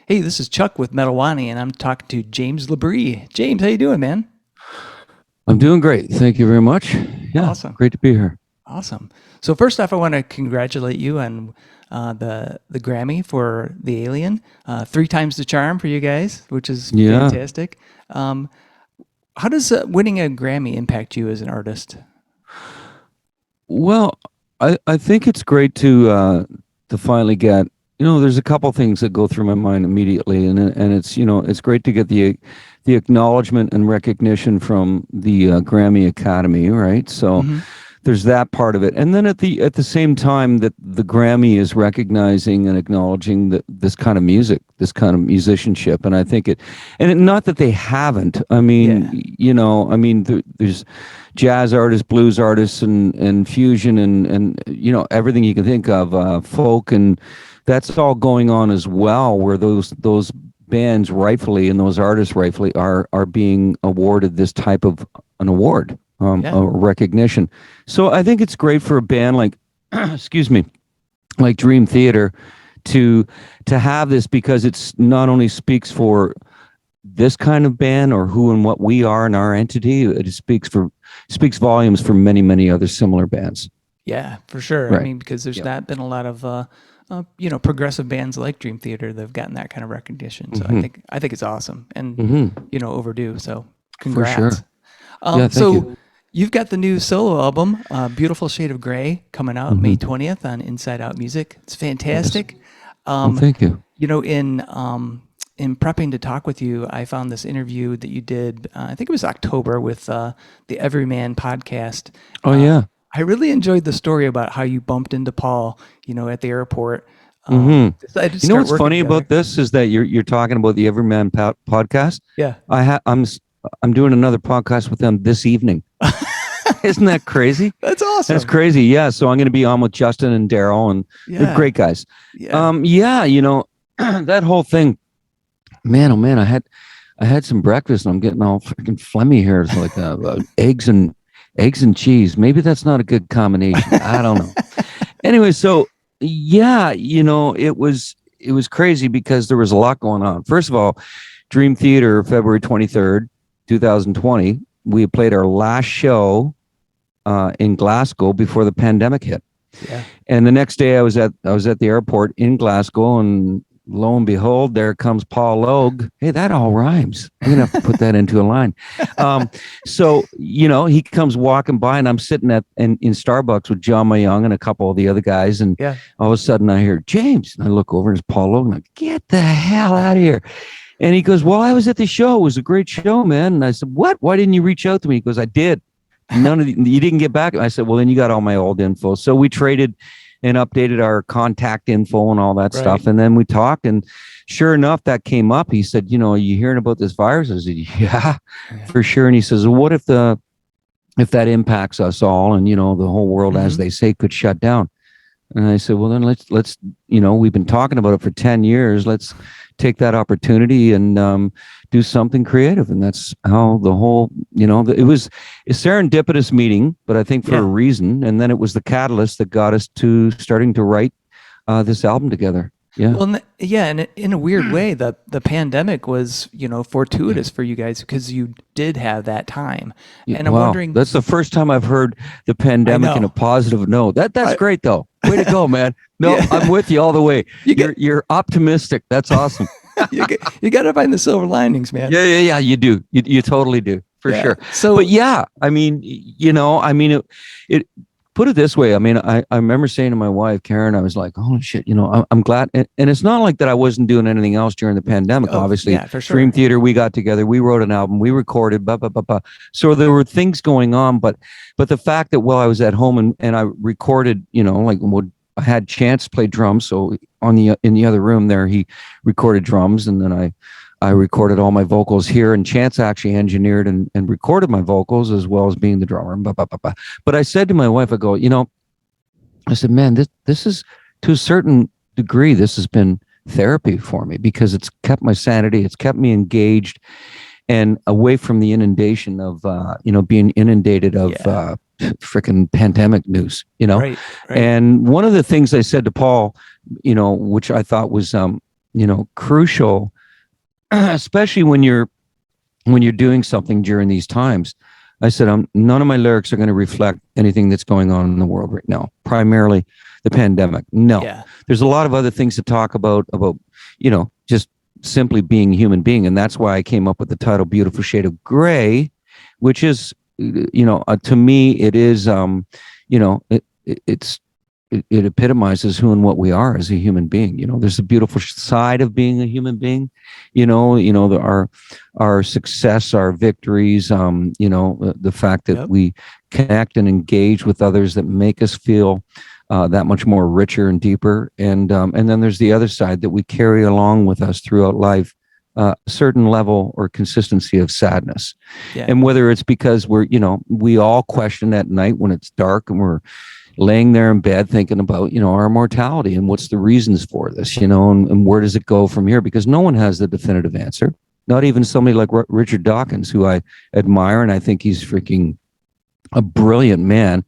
Hey, this is Chuck with Metalwani, and I'm talking to James LaBrie. James, how you doing, man? I'm doing great. Thank you very much. Yeah, Awesome. great to be here. Awesome. So first off, I want to congratulate you on the Grammy for The Alien. Three times the charm for you guys, which is Yeah. fantastic. Um, how does winning a Grammy impact you as an artist? Well, I think it's great to finally get, there's a couple things that go through my mind immediately, and it's, it's great to get the acknowledgement and recognition from the Grammy Academy, right? So Hmm. there's that part of it. And then at the same time that the Grammy is recognizing and acknowledging this kind of music, this kind of musicianship. And I think not that they haven't. I mean, Yeah. there's jazz artists, blues artists, and fusion, and everything you can think of, folk, and that's all going on as well, where those bands rightfully and those artists rightfully are being awarded this type of an award, Yeah. a recognition. So I think it's great for a band like, excuse me, like Dream Theater to have this, because it's not only speaks for this kind of band or who and what we are in our entity, it speaks volumes for many, many other similar bands. Yeah, for sure. I Right. mean, because there's Yeah. not been a lot of progressive bands like Dream Theater that have gotten that kind of recognition. So I Hmm. think I think it's awesome and Hmm. overdue. So For sure. congrats. Yeah. Thank So you. you've got the new solo album, Beautiful Shade of Grey, coming out May Hmm. 20th on Inside Out Music. It's Yes. fantastic. Well, Um, thank you. you know, in prepping to talk with you, I found this interview that you did. I think it was October with the Everyman podcast. Oh Uh, yeah. I really enjoyed the story about how you bumped into Paul, at the airport. Hmm. Decided to You know start what's working funny together. about this is that you're talking about the Everyman podcast. Yeah. I'm doing another podcast with them this evening. Isn't that crazy? That's That's awesome. crazy. Yeah. So I'm going to be on with Justin and Daryl, and they're Yeah. great guys. Yeah. Yeah. That whole thing, man. Oh man, I had some breakfast, and I'm getting all freaking phlegmy here. It's like eggs and cheese. Maybe that's not a good combination. I don't know. Anyway, so yeah, it was crazy because there was a lot going on. First of all, Dream Theater, February 23rd, 2020, we had played our last show in Glasgow before the pandemic hit. Yeah. And the next day I was at the airport in Glasgow, and lo and behold, there comes Paul Logue. Hey, that all rhymes. I'm gonna have to put that into a line. So he comes walking by, and I'm sitting in Starbucks with John Mayung and a couple of the other guys, and Yeah. all of a sudden I hear James, and I look over, and it's Paul Logue, and I'm like, get the hell out of here. And he goes, well, I was at the show. It was a great show, man. And I said, what? Why didn't you reach out to me? He goes, I did. You didn't get back. I said, well, then you got all my old info. So we traded and updated our contact info and all that Right. stuff. And then we talked, and sure enough, that came up. He said, are you hearing about this virus? I said, yeah, Yeah. for sure. And he says, well, what if that impacts us all, and, the whole world, as Mhm. they say, could shut down? And I said, well, then let's, we've been talking about it for 10 years. Let's take that opportunity and do something creative. And that's how the whole, it was a serendipitous meeting, but I think for a Yeah. reason. And then it was the catalyst that got us to starting to write this album together. Yeah. Well, yeah, and in a weird way, the pandemic was, fortuitous for you guys because you did have that time. Yeah, And I'm wow. wondering, That's the first time I've heard the pandemic in a know. positive note. That's I- great though. Way to go, man. No, Yeah. I'm with you all the way. You get- You're optimistic. That's awesome. you got to find the silver linings, man. Yeah. You do. You totally do, for Yeah. sure. So, But yeah, I mean, it put it this way. I mean, I remember saying to my wife, Karen, I was like, oh shit, I'm glad. And it's not like that I wasn't doing anything else during the pandemic. oh, Obviously, yeah, for sure. Dream Theater, we got together, we wrote an album, we recorded, blah, blah, blah, blah. So there were things going on, but the fact that while I was at home and I recorded, I had Chance play drums. So in the other room there, he recorded drums, and then I recorded all my vocals here, and Chance actually engineered and recorded my vocals as well as being the drummer. Blah, blah, blah, blah. But I said to my wife, I go, I said, man, this is, to a certain degree, this has been therapy for me, because it's kept my sanity, it's kept me engaged and away from the inundation of being inundated of Yeah. freaking pandemic news. Right. And one of the things I said to Paul, which I thought was crucial, especially when you're doing something during these times. I said, none of my lyrics are going to reflect anything that's going on in the world right now, primarily the pandemic. No, Yeah. there's a lot of other things to talk about, just simply being a human being. And that's why I came up with the title Beautiful Shade of Gray, which is, to me, it is, it epitomizes who and what we are as a human being. There's a beautiful side of being a human being, our success, our victories, the fact that we connect and engage with others that make us feel that much more richer and deeper. And then there's the other side that we carry along with us throughout life, a certain level or consistency of sadness. Yeah. And whether it's because we all question at night when it's dark and we're laying there in bed thinking about, our mortality and what's the reasons for this, and where does it go from here? Because no one has the definitive answer. Not even somebody like Richard Dawkins, who I admire, and I think he's freaking a brilliant man.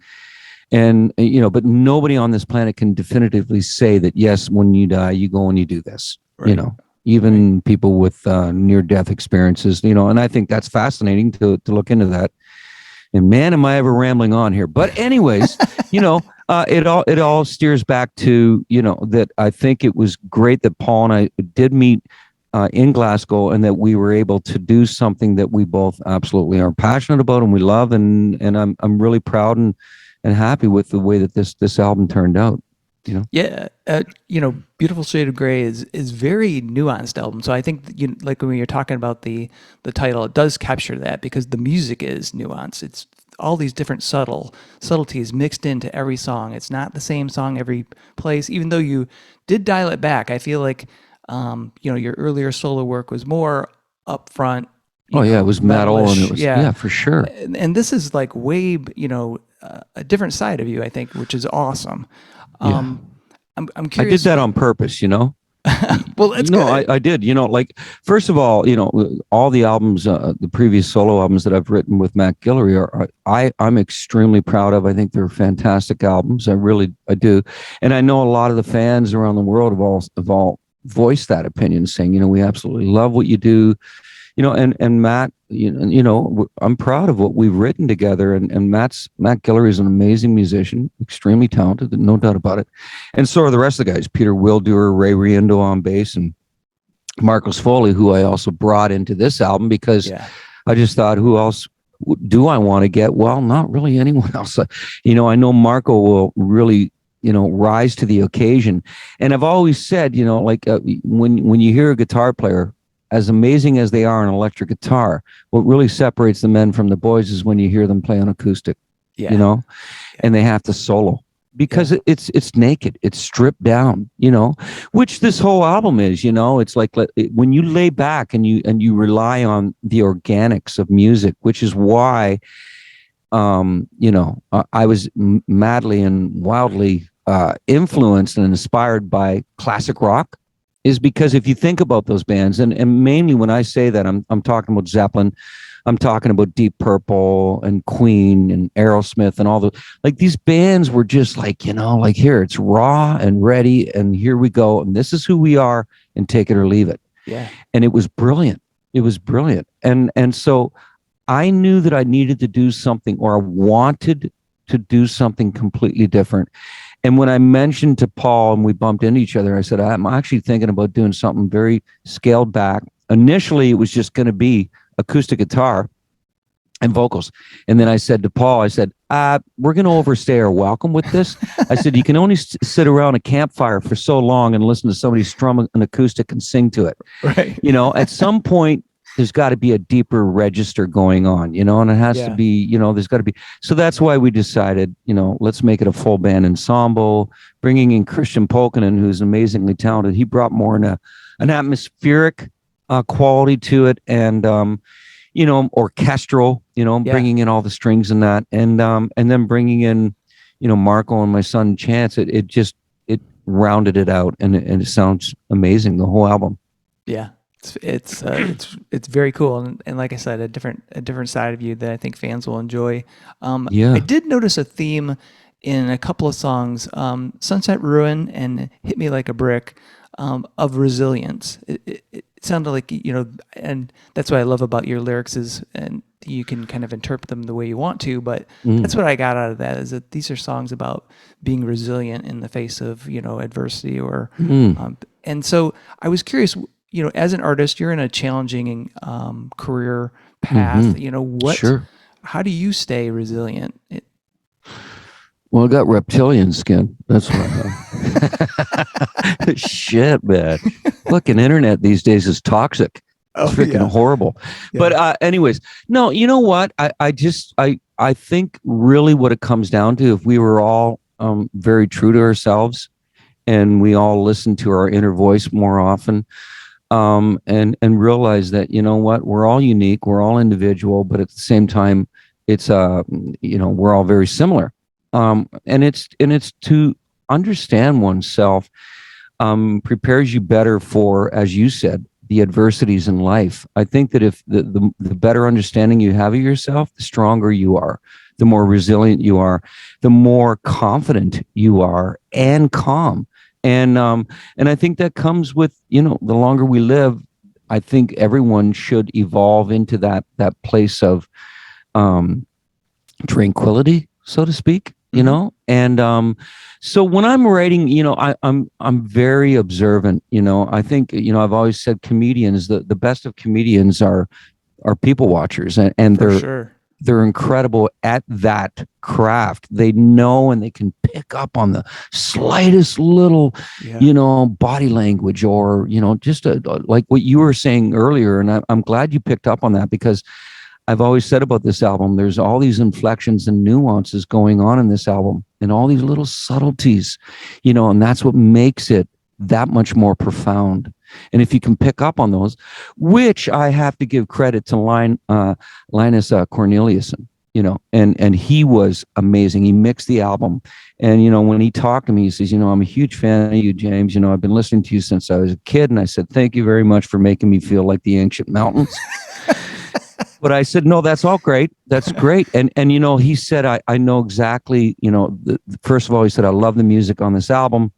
And, but nobody on this planet can definitively say that, yes, when you die, you go and you do this, right. Even people with near-death experiences, and I think that's fascinating to look into that. And man, am I ever rambling on here. But anyways, it all steers back to, that I think it was great that Paul and I did meet in Glasgow, and that we were able to do something that we both absolutely are passionate about and we love. And I'm really proud and happy with the way that this album turned out. Yeah, Beautiful Shade of Gray is very nuanced album. So I think like when you're talking about the title, it does capture that because the music is nuanced. It's all these different subtleties mixed into every song. It's not the same song every place. Even though you did dial it back, I feel like your earlier solo work was more upfront. It was metal, and it was for sure. And this is like way a different side of you, I think, which is awesome. I'm curious. I did that on purpose, Well, it's good. I did, like, first of all, all the albums, the previous solo albums that I've written with Matt Guillory I'm extremely proud of. I think they're fantastic albums. I do. And I know a lot of the fans around the world have all voiced that opinion, saying, we absolutely love what you do. And Matt, I'm proud of what we've written together. And Matt Guillory is an amazing musician, extremely talented, no doubt about it. And so are the rest of the guys: Peter Wildur, Ray Riendo on bass, and Marcos Foley, who I also brought into this album because I just thought, who else do I want to get? Well, not really anyone else. I know Marco will really, rise to the occasion. And I've always said, when you hear a guitar player, as amazing as they are on electric guitar, what really separates the men from the boys is when you hear them play on acoustic, and they have to solo because it's naked, it's stripped down, which this whole album is. It's like when you lay back and you rely on the organics of music, which is why I was madly and wildly influenced and inspired by classic rock. Is because if you think about those bands, and mainly when I say that, I'm talking about Zeppelin, I'm talking about Deep Purple and Queen and Aerosmith and all the, like, these bands were just like, here, it's raw and ready, and here we go, and this is who we are, and take it or leave it. Yeah. And it was brilliant. It was brilliant. And so I knew that I needed to do something, or I wanted to do something completely different. And when I mentioned to Paul and we bumped into each other, I said, I'm actually thinking about doing something very scaled back. Initially, it was just going to be acoustic guitar and vocals. And then I said to Paul, we're going to overstay our welcome with this. I said, you can only sit around a campfire for so long and listen to somebody strum an acoustic and sing to it. Right. At some point, there's got to be a deeper register going on, and it has to be, there's got to be. So that's why we decided, let's make it a full band ensemble, bringing in Christian Polkinen, who's amazingly talented. He brought more an atmospheric quality to it, and, orchestral, bringing in all the strings and that, and then bringing in, Marco and my son Chance. It rounded it out, and it sounds amazing, the whole album. Yeah. It's very cool, and like I said, a different side of you that I think fans will enjoy. I did notice a theme in a couple of songs, Sunset Ruin and Hit Me Like a Brick, of resilience. It sounded like, and that's what I love about your lyrics is, and you can kind of interpret them the way you want to, but that's what I got out of that, is that these are songs about being resilient in the face of, adversity or, and so I was curious, as an artist, you're in a challenging career path, Sure. how do you stay resilient? Well, I got reptilian skin. That's what I have. Shit, man. Fucking internet these days is toxic. It's freaking horrible. Yeah. But anyways, no, you know what? I think really what it comes down to, if we were all very true to ourselves and we all listen to our inner voice more often, and realize that, you know what, we're all unique, we're all individual, but at the same time, it's we're all very similar. And it's to understand oneself prepares you better for, as you said, the adversities in life. I think that if the better understanding you have of yourself, the stronger you are, the more resilient you are, the more confident you are, and calm. And I think that comes with, the longer we live, I think everyone should evolve into that place of tranquility, so to speak. And so when I'm writing, I'm very observant. I think, I've always said comedians, the best of comedians are people watchers, and they're incredible at that craft. They know, and they can pick up on the slightest little, body language, or, just like what you were saying earlier. And I'm glad you picked up on that, because I've always said about this album, there's all these inflections and nuances going on in this album, and all these little subtleties, and that's what makes it that much more profound. And if you can pick up on those, which I have to give credit to Linus Corneliuson, and he was amazing. He mixed the album. And, when he talked to me, he says, I'm a huge fan of you, James. I've been listening to you since I was a kid. And I said, thank you very much for making me feel like the ancient mountains. But I said, no, that's all great. That's great. And he said, I know exactly, first of all, he said, I love the music on this album,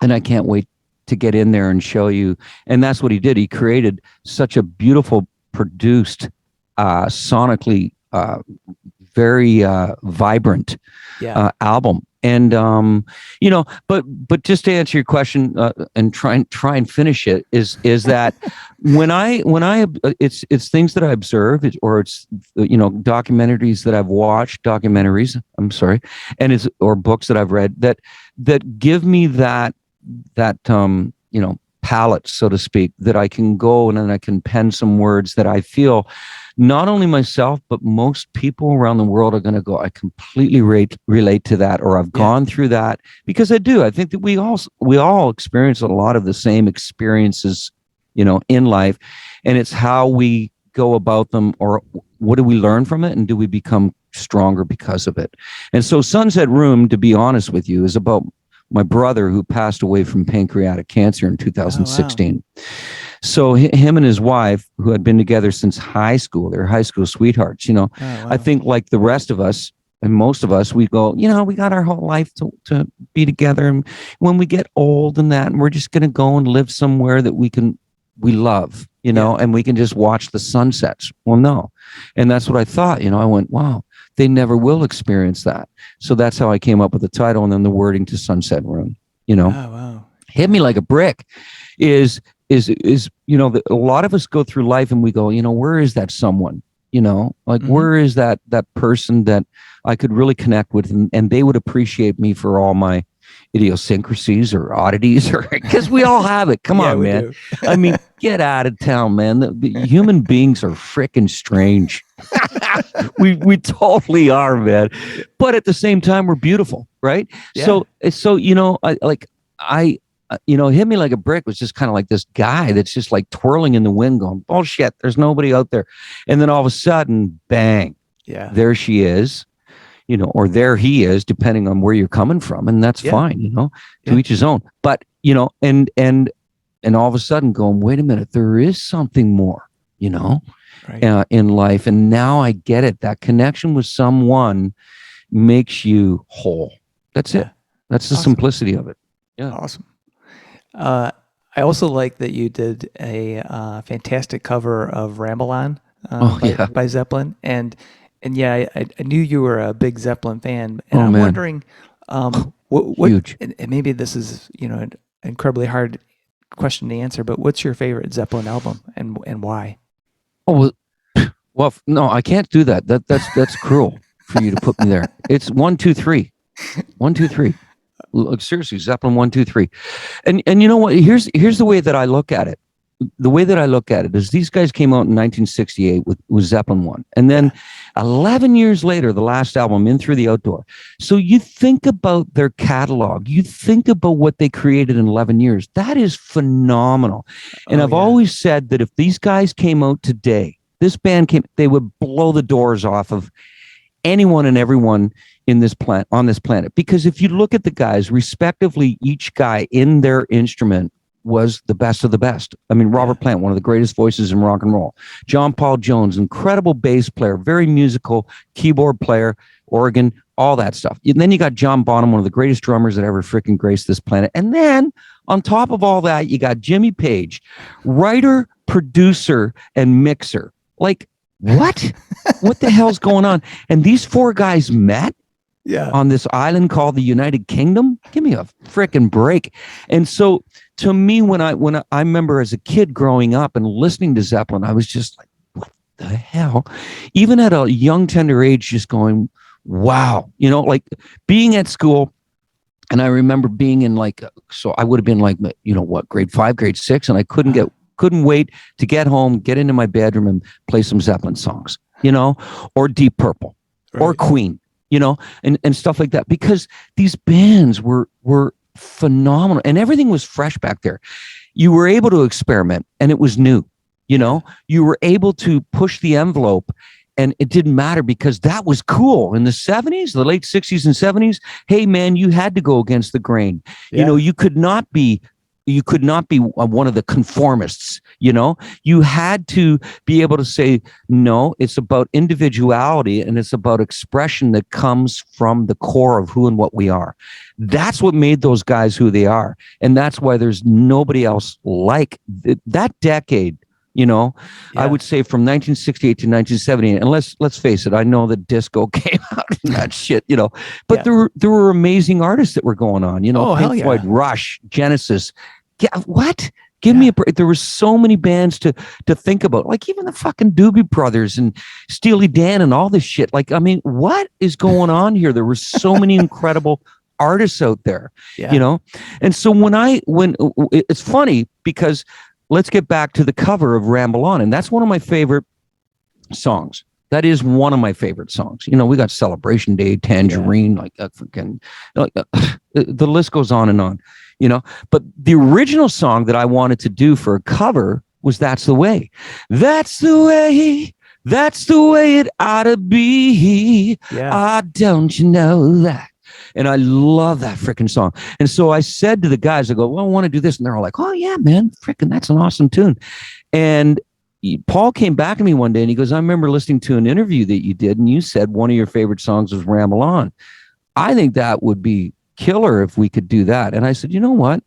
and I can't wait to get in there and show you. And that's what he did. He created such a beautiful, produced, sonically, very vibrant album. And but just to answer your question and try and finish it, is that when I it's things that I observe, or it's documentaries that I've watched, or books that I've read that give me that palette, so to speak, that I can go and then I can pen some words that I feel not only myself, but most people around the world are going to go, I completely relate to that, or I've gone through that, because I do. I think that we all experience a lot of the same experiences, in life, and it's how we go about them, or what do we learn from it, and do we become stronger because of it? And so Sunset Room, to be honest with you, is about my brother who passed away from pancreatic cancer in 2016. Oh, wow. So him and his wife, who had been together since high school, they're high school sweethearts, wow. I think like the rest of us, and most of us, we go, we got our whole life to be together. And when we get old and that, and we're just going to go and live somewhere that we love, and we can just watch the sunsets. Well, no. And that's what I thought, I went, wow, they never will experience that. So that's how I came up with the title, and then the wording to Sunset Room, Oh, wow. Hit Me Like a Brick is a lot of us go through life and we go, where is that someone, where is that person that I could really connect with, and they would appreciate me for all my idiosyncrasies or oddities, or because we all have it. Come on, man. I mean, get out of town, man. The human beings are freaking strange. we totally are, man. But at the same time, we're beautiful, right? Yeah. So Hit Me Like a Brick was just kind of like this guy that's just like twirling in the wind going, bullshit, there's nobody out there. And then all of a sudden, bang, there she is, or there he is, depending on where you're coming from. And that's fine, to each his own. But, and all of a sudden going, wait a minute, there is something more, right. In life. And now I get it. That connection with someone makes you whole. That's it. Yeah. That's the Awesome. simplicity of it. Yeah. Awesome. I also like that you did a fantastic cover of Ramble On Oh yeah. by Zeppelin, and yeah, I knew you were a big Zeppelin fan, and Oh I'm man. wondering, what Huge. and maybe this is an incredibly hard question to answer, but what's your favorite Zeppelin album and why? Oh well, no, I can't do that. That's cruel for you to put me there. It's 1, 2, 3. 1, 2, 3. Look, seriously, Zeppelin 1, 2, 3. And you know what? Here's the way that I look at it. The way that I look at it is these guys came out in 1968 with Zeppelin 1. And then 11 years later, the last album, In Through the Outdoor. So you think about their catalog, you think about what they created in 11 years. That is phenomenal. And I've always said that if these guys came out today, this band they would blow the doors off of anyone and everyone in this on this planet. Because if you look at the guys, respectively, each guy in their instrument was the best of the best. I mean, Robert Plant, one of the greatest voices in rock and roll. John Paul Jones, incredible bass player, very musical, keyboard player, organ, all that stuff. And then you got John Bonham, one of the greatest drummers that ever freaking graced this planet. And then on top of all that, you got Jimmy Page, writer, producer, and mixer. Like, what? What the hell's going on? And these four guys met on this island called the United Kingdom. Give me a freaking break. And so to me, when I remember as a kid growing up and listening to Zeppelin, I was just like, what the hell? Even at a young, tender age, just going, wow. Like being at school. And I remember being in so I would have been like, grade 5, grade 6. And I couldn't wait to get home, get into my bedroom and play some Zeppelin songs, or Deep Purple or Queen, and stuff like that, because these bands were phenomenal and everything was fresh back there. You were able to experiment and it was new, you were able to push the envelope and it didn't matter because that was cool in the 70s, the late 60s and 70s. Hey man, you had to go against the grain. You could not be one of the conformists, you had to be able to say, no, it's about individuality and it's about expression that comes from the core of who and what we are. That's what made those guys who they are. And that's why there's nobody else like that decade. I would say from 1968 to 1970, and let's face it, I know that disco came out and that shit, but there were amazing artists that were going on, Pink Floyd, Rush, Genesis. Yeah, what? Give me a break. There were so many bands to think about, like even the fucking Doobie Brothers and Steely Dan and all this shit. Like, I mean, what is going on here? There were so many incredible artists out there, And so when it's funny because let's get back to the cover of Ramble On, and that's one of my favorite songs. That is one of my favorite songs. We got Celebration Day, Tangerine, the list goes on and on. But the original song that I wanted to do for a cover was That's the Way. That's the way it ought to be. Don't you know that? And I love that freaking song. And so I said to the guys, I go, well, I want to do this. And they're all like, oh yeah, man, freaking, that's an awesome tune. And Paul came back to me one day and he goes, I remember listening to an interview that you did and you said one of your favorite songs was Ramble On. I think that would be killer if we could do that. And I said, you know what?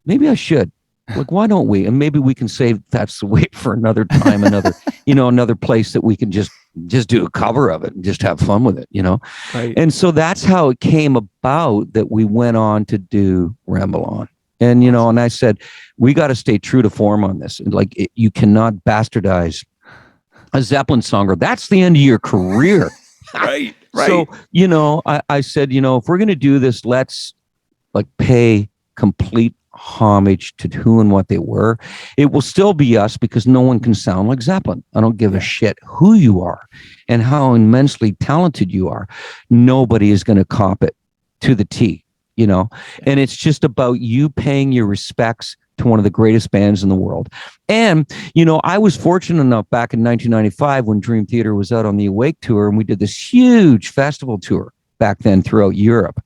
Maybe I should. Like, why don't we? And maybe we can save That's the Way for another time, another place that we can just do a cover of it and just have fun with it, Right. And so that's how it came about that we went on to do Ramble On. And, and I said, we got to stay true to form on this. Like, you cannot bastardize a Zeppelin song, or that's the end of your career. Right. So, I said, if we're going to do this, let's pay complete homage to who and what they were. It will still be us because no one can sound like Zeppelin. I don't give a shit who you are and how immensely talented you are. Nobody is going to cop it to the T, and it's just about you paying your respects to one of the greatest bands in the world. And, I was fortunate enough back in 1995 when Dream Theater was out on the Awake tour and we did this huge festival tour back then throughout Europe.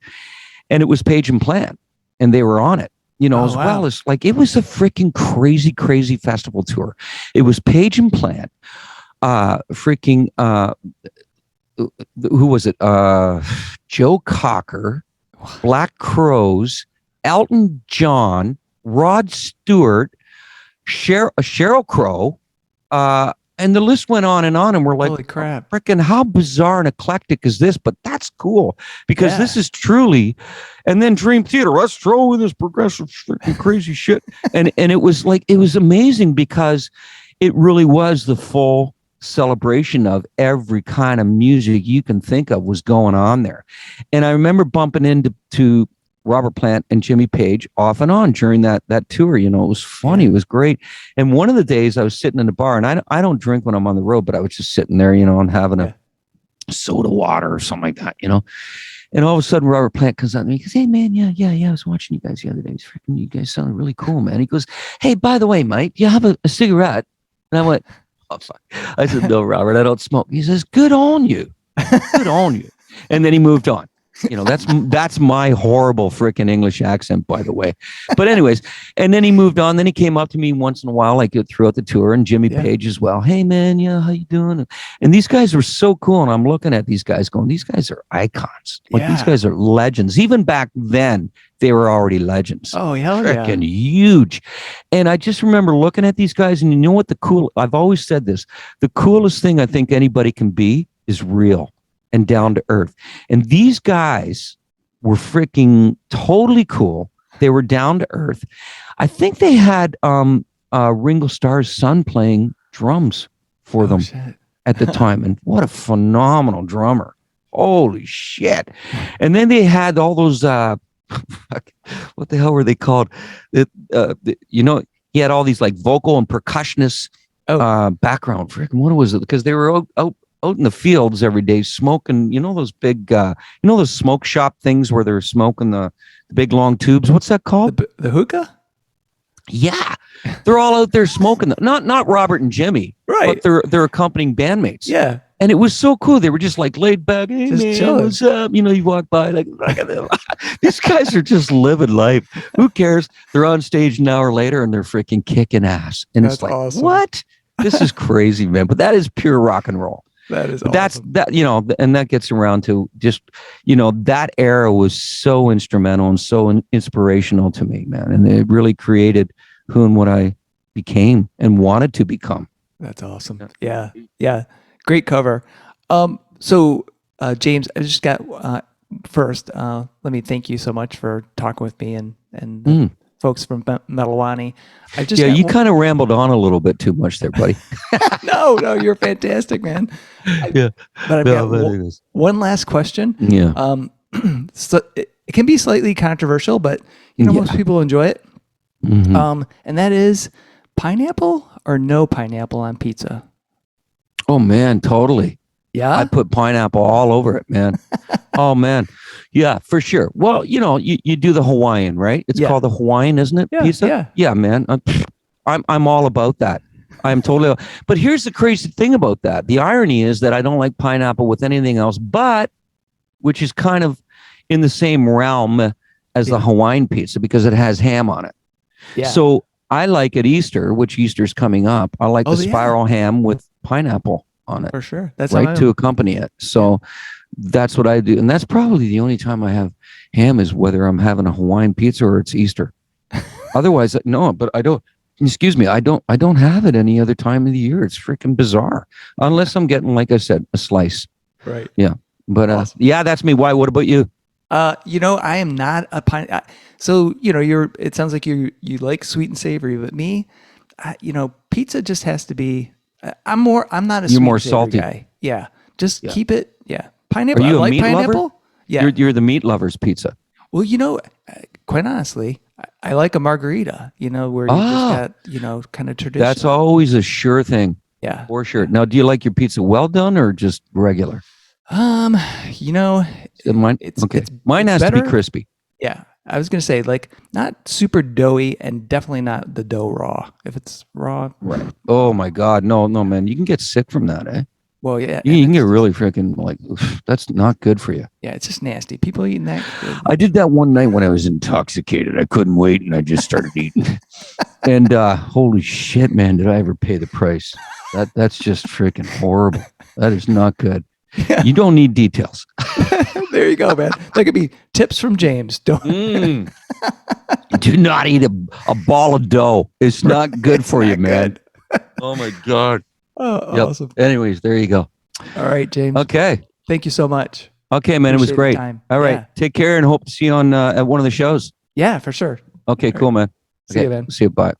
And it was Page and Plant and they were on it. Well as it was a freaking crazy, crazy festival tour. It was Page and Plant, who was it? Joe Cocker, Black Crowes, Elton John, Rod Stewart, Sheryl Crow, and the list went on, and we're like, holy crap. Freaking how bizarre and eclectic is this? But that's cool because this is truly, and then Dream Theater, let's throw in this progressive freaking crazy shit. And it was like, it was amazing because it really was the full celebration of every kind of music you can think of was going on there. And I remember bumping into Robert Plant and Jimmy Page off and on during that tour. You know, it was funny. It was great. And one of the days I was sitting in the bar, and I don't drink when I'm on the road, but I was just sitting there, you know, and having a soda water or something like that, you know. And all of a sudden Robert Plant comes out to me. He goes, hey man, yeah, I was watching you guys the other day. You guys sounded really cool, man. He goes, hey, by the way, Mike, do you have a cigarette? And I went, oh, fuck. I said, no, Robert, I don't smoke. He says, good on you. Good on you. And then he moved on. You know, that's my horrible freaking English accent, by the way. But anyways, and then he moved on. Then he came up to me once in a while, like throughout the tour, and Jimmy Page as well. Hey man, how you doing? And these guys were so cool. And I'm looking at these guys going, these guys are icons. Like these guys are legends. Even back then, they were already legends. Oh, hell freaking huge. And I just remember looking at these guys, and you know what I've always said this, the coolest thing I think anybody can be is real and down to earth. And these guys were freaking totally cool. They were down to earth. I think they had Ringo Starr's son playing drums for them at the time. And what a phenomenal drummer. Holy shit. And then they had all those, what the hell were they called? You know, he had all these like vocal and percussionist background. Freaking, what was it? Because they were out in the fields every day smoking, you know, those big, those smoke shop things where they're smoking the big long tubes. What's that called? The hookah? Yeah. They're all out there smoking. Not Robert and Jimmy, right? But they're accompanying bandmates. Yeah. And it was so cool. They were just like laid back. Hey, just man, chilling. What's up? You know, you walk by like these guys are just living life. Who cares? They're on stage an hour later and they're freaking kicking ass. And That's it's like, awesome. What? This is crazy, man. But that is pure rock and roll. That is awesome. That, you know, and that gets around to just, you know, that era was so instrumental and so inspirational to me, man. And it really created who and what I became and wanted to become. That's awesome. Yeah. Great cover. So James, I just got first, let me thank you so much for talking with me and folks from Metalwani. You kind of rambled on a little bit too much there, buddy. No, you're fantastic, man. But I've got one last question. Yeah. So it can be slightly controversial, but you know, most people enjoy it. Mm-hmm. And that is pineapple or no pineapple on pizza? Oh man, totally. Yeah. I put pineapple all over it, man. Oh man. Yeah, for sure. Well, you know, you do the Hawaiian, right? It's called the Hawaiian, isn't it? Yeah, Pizza? Yeah, man. I'm all about that. I'm totally. But here's the crazy thing about that. The irony is that I don't like pineapple with anything else, but which is kind of in the same realm as the Hawaiian pizza because it has ham on it. Yeah. So I like at Easter, which Easter's coming up. I like the spiral ham with pineapple on it. For sure. That's right to accompany it. So that's what I do. And that's probably the only time I have ham is whether I'm having a Hawaiian pizza or it's Easter. Otherwise, no, but I don't. Excuse me, I don't have it any other time of the year. It's freaking bizarre. Unless I'm getting, like I said, a slice. Right. Yeah. But awesome. Yeah, that's me. Why? What about you? You know, I am not a pine. So, you know, it sounds like you like sweet and savory, but me, you know, pizza just has to be, I'm not a sweet more and savory salty guy. Yeah. Just keep it. Yeah. Pineapple. Are you I like meat pineapple. Lover? Yeah. You're the meat lover's pizza. Well, you know, quite honestly, I like a margarita, you know, where you just got, you know, kind of traditional. That's always a sure thing. Yeah. For sure. Now, do you like your pizza well done or just regular? You know, mine has to be crispy. Yeah. I was going to say, like, not super doughy and definitely not the dough raw. If it's raw. Right. Oh my God. No, man. You can get sick from that, eh? Well, yeah. You can get really freaking like, that's not good for you. Yeah, it's just nasty. People eating that. I did that one night when I was intoxicated. I couldn't wait and I just started eating. And holy shit, man, did I ever pay the price? That's just freaking horrible. That is not good. You don't need details. There you go, man. That could be tips from James. Don't. Do not eat a ball of dough. It's not good for you, man. Good. Oh my God. Oh, Yep. awesome. Anyways, there you go. All right, James. Okay. Thank you so much. Okay, man. It was Appreciate great. the time. All right. Yeah. Take care and hope to see you on at one of the shows. Yeah, for sure. Okay, All cool, man. See Okay. you, man. See you. Bye.